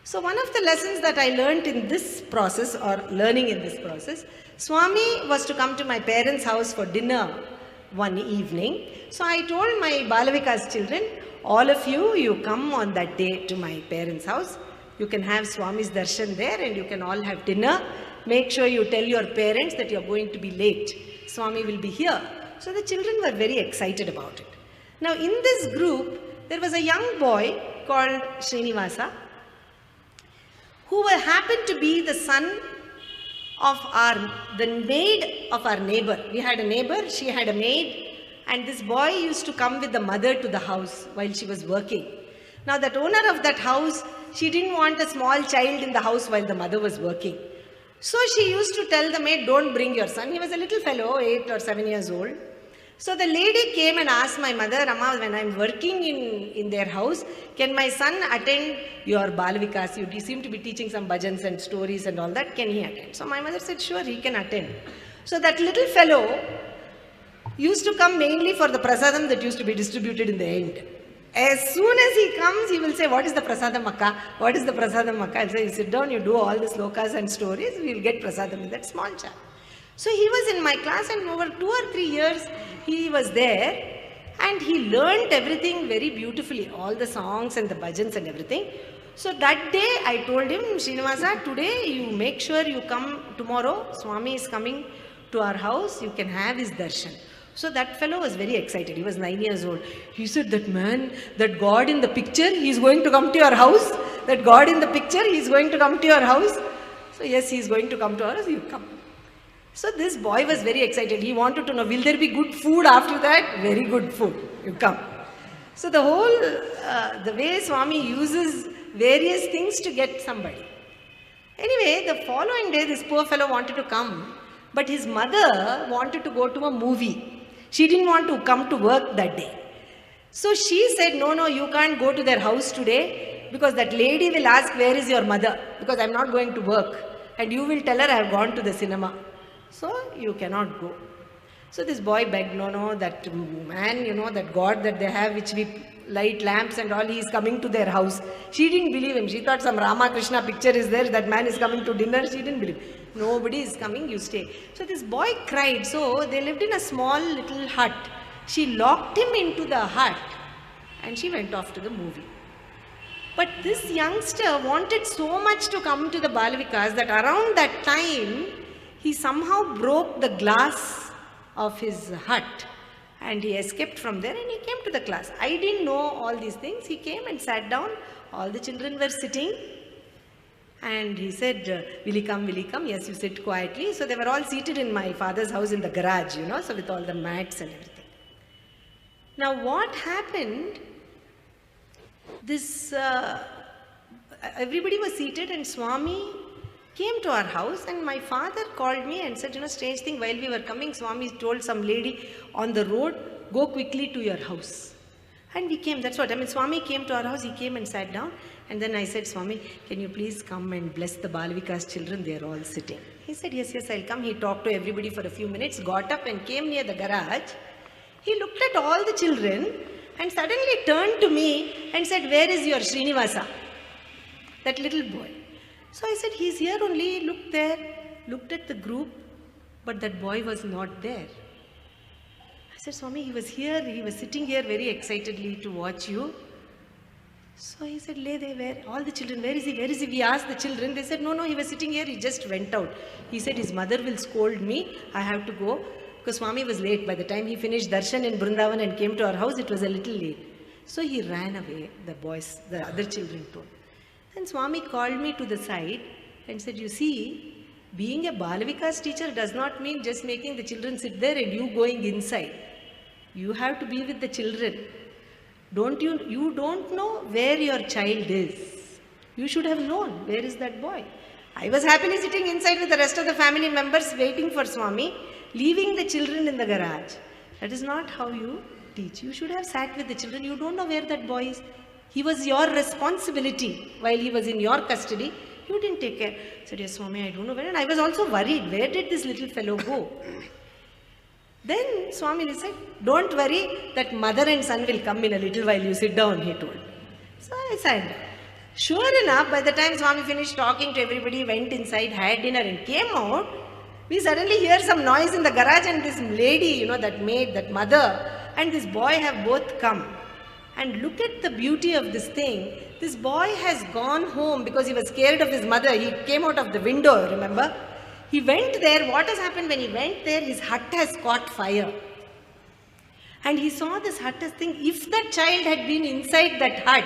So one of the lessons that I learned in this process, or learning in this process, Swami was to come to my parents' house for dinner one evening. So I told my balvikas children, all of you, you come on that day to my parents' house. You can have Swami's darshan there and you can all have dinner. Make sure you tell your parents that you are going to be late. Swami will be here. So the children were very excited about it. Now in this group, there was a young boy called Srinivasa, who happened to be the son of the maid of our neighbor. We had a neighbor, she had a maid, and this boy used to come with the mother to the house while she was working. Now that owner of that house, she didn't want a small child in the house while the mother was working. So she used to tell the maid, don't bring your son. He was a little fellow, 8 or 7 years old. So the lady came and asked my mother, Amma, when I'm working in their house, can my son attend your balvikas? You seem to be teaching some bhajans and stories and all that. Can he attend? So my mother said, sure, he can attend. So that little fellow used to come mainly for the prasadam that used to be distributed in the end. As soon as he comes, he will say, what is the prasadam akka? What is the prasadam akka? I'll say, you sit down, you do all the slokas and stories, we'll get prasadam in that small child. So he was in my class, and over 2 or 3 years, he was there, and he learned everything very beautifully, all the songs and the bhajans and everything. So that day I told him, Srinivasa, today you make sure you come tomorrow. Swami is coming to our house, you can have his darshan. So that fellow was very excited. He was 9 years old. He said, that man, that God in the picture, he is going to come to your house. That God in the picture, he is going to come to your house. So yes, he is going to come to our house, you come. So this boy was very excited. He wanted to know, will there be good food after that? Very good food. You come. So the whole, the way Swami uses various things to get somebody. Anyway, the following day, this poor fellow wanted to come, but his mother wanted to go to a movie. She didn't want to come to work that day. So she said, no, you can't go to their house today, because that lady will ask, where is your mother? Because I'm not going to work. And you will tell her I have gone to the cinema. So you cannot go. So this boy begged, no, that man, that God that they have, which we light lamps and all, he is coming to their house. She didn't believe him. She thought some Rama Krishna picture is there, that man is coming to dinner. She didn't believe. Nobody is coming, you stay. So this boy cried. So they lived in a small little hut. She locked him into the hut and she went off to the movie. But this youngster wanted so much to come to the balvikas that around that time, he somehow broke the glass of his hut and he escaped from there and he came to the class. I didn't know all these things. He came and sat down. All the children were sitting and he said, will he come, will he come? Yes, you sit quietly. So they were all seated in my father's house in the garage, so with all the mats and everything. Now what happened, everybody was seated and Swami came to our house and my father called me and said, strange thing, while we were coming, Swami told some lady on the road, go quickly to your house. And we came, that's what, Swami came to our house, he came and sat down. And then I said, Swami, can you please come and bless the balvikas children? They are all sitting. He said, yes, I'll come. He talked to everybody for a few minutes, got up and came near the garage. He looked at all the children and suddenly turned to me and said, where is your Srinivasa? That little boy. So I said, he's here only. Looked there, looked at the group, but that boy was not there. I said, Swami, he was here, he was sitting here very excitedly to watch you. So he said, lay there, where? All the children, where is he, where is he? We asked the children, they said, no, he was sitting here, he just went out. He said, his mother will scold me, I have to go, because Swami was late. By the time he finished darshan in Vrindavan and came to our house, it was a little late. So he ran away, the boys, the other children told. And Swami called me to the side and said, you see, being a balvikas teacher does not mean just making the children sit there and you going inside. You have to be with the children. You don't know where your child is. You should have known, where is that boy? I was happily sitting inside with the rest of the family members waiting for Swami, leaving the children in the garage. That is not how you teach. You should have sat with the children. You don't know where that boy is. He was your responsibility while he was in your custody. You didn't take care. I said, yes, Swami, I don't know where. And I was also worried. Where did this little fellow go? Then Swami said, don't worry, that mother and son will come in a little while. You sit down, he told. So I sat down. Sure enough, by the time Swami finished talking to everybody, went inside, had dinner and came out, we suddenly hear some noise in the garage and this lady, that maid, that mother, and this boy have both come. And look at the beauty of this thing. This boy has gone home because he was scared of his mother. He came out of the window, remember? He went there. What has happened when he went there? His hut has caught fire. And he saw this hut as thing. If that child had been inside that hut,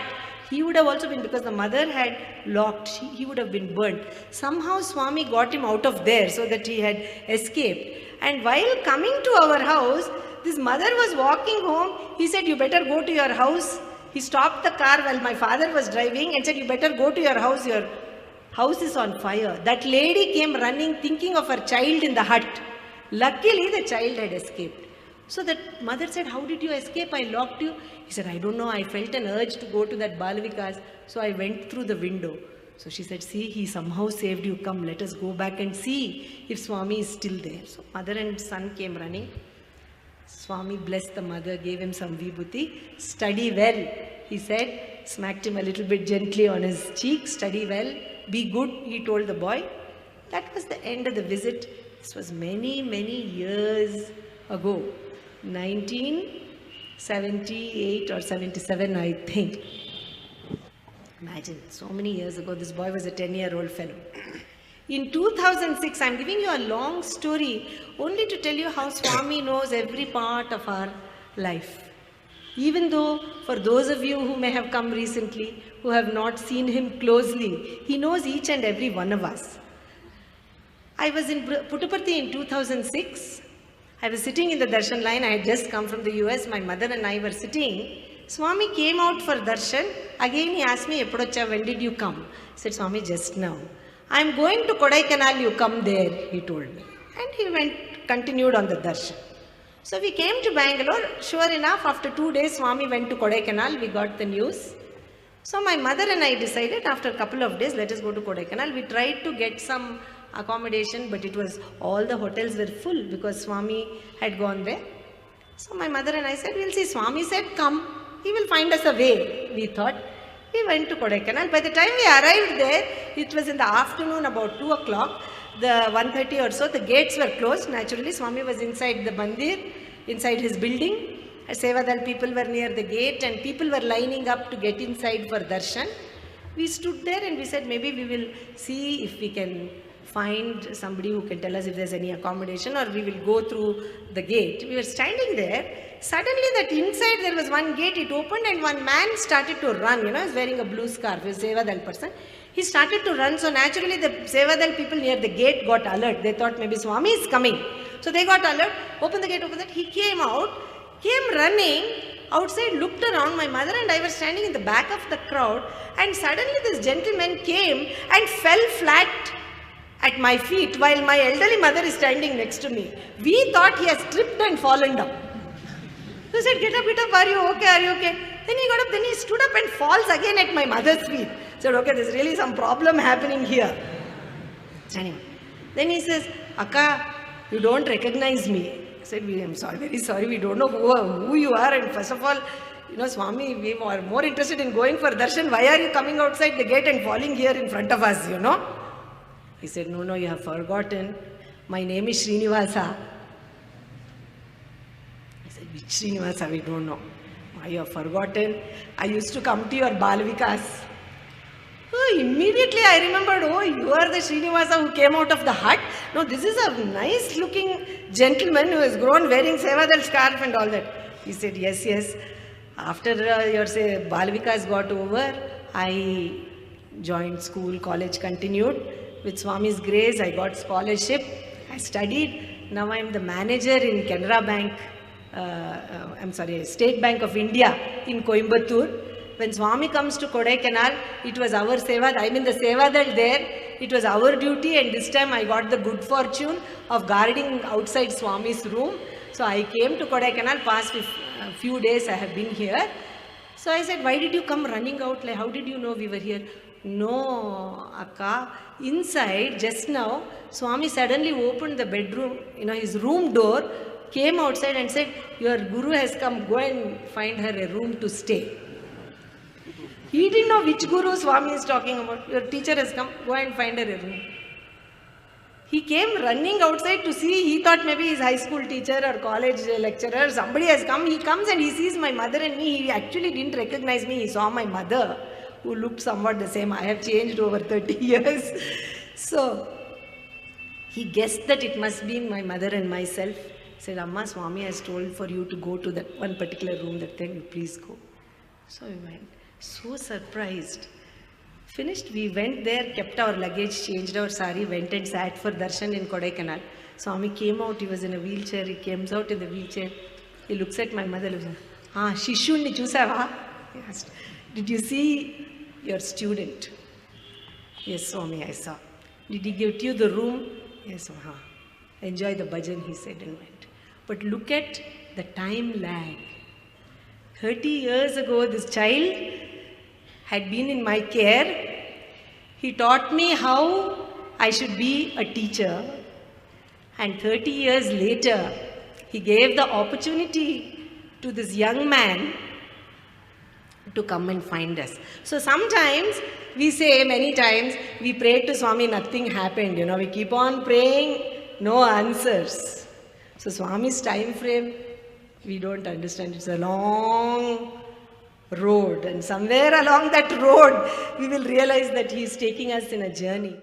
he would have also been, because the mother had locked, he would have been burnt. Somehow Swami got him out of there so that he had escaped. And while coming to our house, this mother was walking home. He said, you better go to your house. He stopped the car while my father was driving and said, you better go to your house is on fire. That lady came running thinking of her child in the hut. Luckily, the child had escaped. So that mother said, how did you escape? I locked you. He said, I don't know. I felt an urge to go to that balvikas. So I went through the window. So she said, see, he somehow saved you. Come, let us go back and see if Swami is still there. So mother and son came running. Swami blessed the mother, gave him some vibhuti. Study well, he said. Smacked him a little bit gently on his cheek. Study well. Be good, he told the boy. That was the end of the visit. This was many, many years ago. 1978 or 77, I think. Imagine, so many years ago, this boy was a 10-year-old fellow. In 2006, I'm giving you a long story only to tell you how Swami knows every part of our life. Even though for those of you who may have come recently, who have not seen him closely, he knows each and every one of us. I was in Puttaparthi in 2006. I was sitting in the darshan line. I had just come from the US. My mother and I were sitting. Swami came out for darshan. Again he asked me, Eppodocha, when did you come? I said, Swami, just now. I am going to Kodaikanal, you come there, he told me. And he continued on the darshan. So we came to Bangalore. Sure enough, after 2 days, Swami went to Kodaikanal. We got the news. So my mother and I decided, after a couple of days, let us go to Kodaikanal. We tried to get some accommodation, but it was, all the hotels were full because Swami had gone there. So my mother and I said, we'll see. Swami said, come, he will find us a way, we thought. We went to Kodaikanal. By the time we arrived there, it was in the afternoon, about 2 o'clock, the 1:30 or so, the gates were closed. Naturally, Swami was inside the mandir, inside his building. Sevadal people were near the gate and people were lining up to get inside for darshan. We stood there and we said, maybe we will see if we can find somebody who can tell us if there's any accommodation, or we will go through the gate. We were standing there. Suddenly that inside there was one gate, it opened and one man started to run. He was wearing a blue scarf, he was a Sevadal person. He started to run, so naturally the Sevadal people near the gate got alert. They thought maybe Swami is coming. So they got alert, opened the gate, opened that. He came out, came running outside, looked around. My mother and I were standing in the back of the crowd, and suddenly this gentleman came and fell flat at my feet while my elderly mother is standing next to me. We thought he has tripped and fallen down. So I said, get up, are you okay, are you okay? Then he got up, then he stood up and falls again at my mother's feet. I said, okay, there's really some problem happening here. Anyway, then he says, Akka, you don't recognize me. I said, I'm sorry, very sorry, we don't know who you are, and first of all, Swami, we are more interested in going for darshan. Why are you coming outside the gate and falling here in front of us, He said, no, you have forgotten. My name is Srinivasa. I said, which Srinivasa? We don't know. Why you have forgotten? I used to come to your balvikas. Oh, immediately I remembered, you are the Srinivasa who came out of the hut. No, this is a nice looking gentleman who has grown wearing Sevadal scarf and all that. He said, yes. After your balvikas got over, I joined school, college continued. With Swami's grace, I got scholarship. I studied. Now I am the manager in Canara Bank, State Bank of India in Coimbatore. When Swami comes to Kodaikanal, it was our Sevadal. I'm in the Sevadal there. It was our duty, and this time I got the good fortune of guarding outside Swami's room. So I came to Kodaikanal. Past a few days I have been here. So I said, why did you come running out? Like, how did you know we were here? No, Akka. Inside, just now, Swami suddenly opened the bedroom, his room door, came outside and said, your Guru has come, go and find her a room to stay. He didn't know which guru Swami is talking about. Your teacher has come, go and find her a room. He came running outside to see, he thought maybe his high school teacher or college lecturer, somebody has come. He comes and he sees my mother and me. He actually didn't recognize me. He saw my mother, who looked somewhat the same. I have changed over 30 years. So, he guessed that it must be my mother and myself. He said, Amma, Swami has told for you to go to that one particular room that time, you please go. So we went, so surprised. Finished, we went there, kept our luggage, changed our sari, went and sat for darshan in Kodaikanal. Swami came out, he was in a wheelchair, he came out in the wheelchair. He looks at my mother, looks at, Shishuni chusava? He asked, did you see your student? Yes, Swami, I saw. Did he give you the room? Yes, enjoy the bhajan, he said and went. But look at the time lag. 30 years ago, this child had been in my care. He taught me how I should be a teacher. And 30 years later, he gave the opportunity to this young man to come and find us. So sometimes we say, many times, we prayed to Swami, nothing happened. We keep on praying, no answers. So Swami's time frame, we don't understand. It's a long road, and somewhere along that road, we will realize that he is taking us in a journey.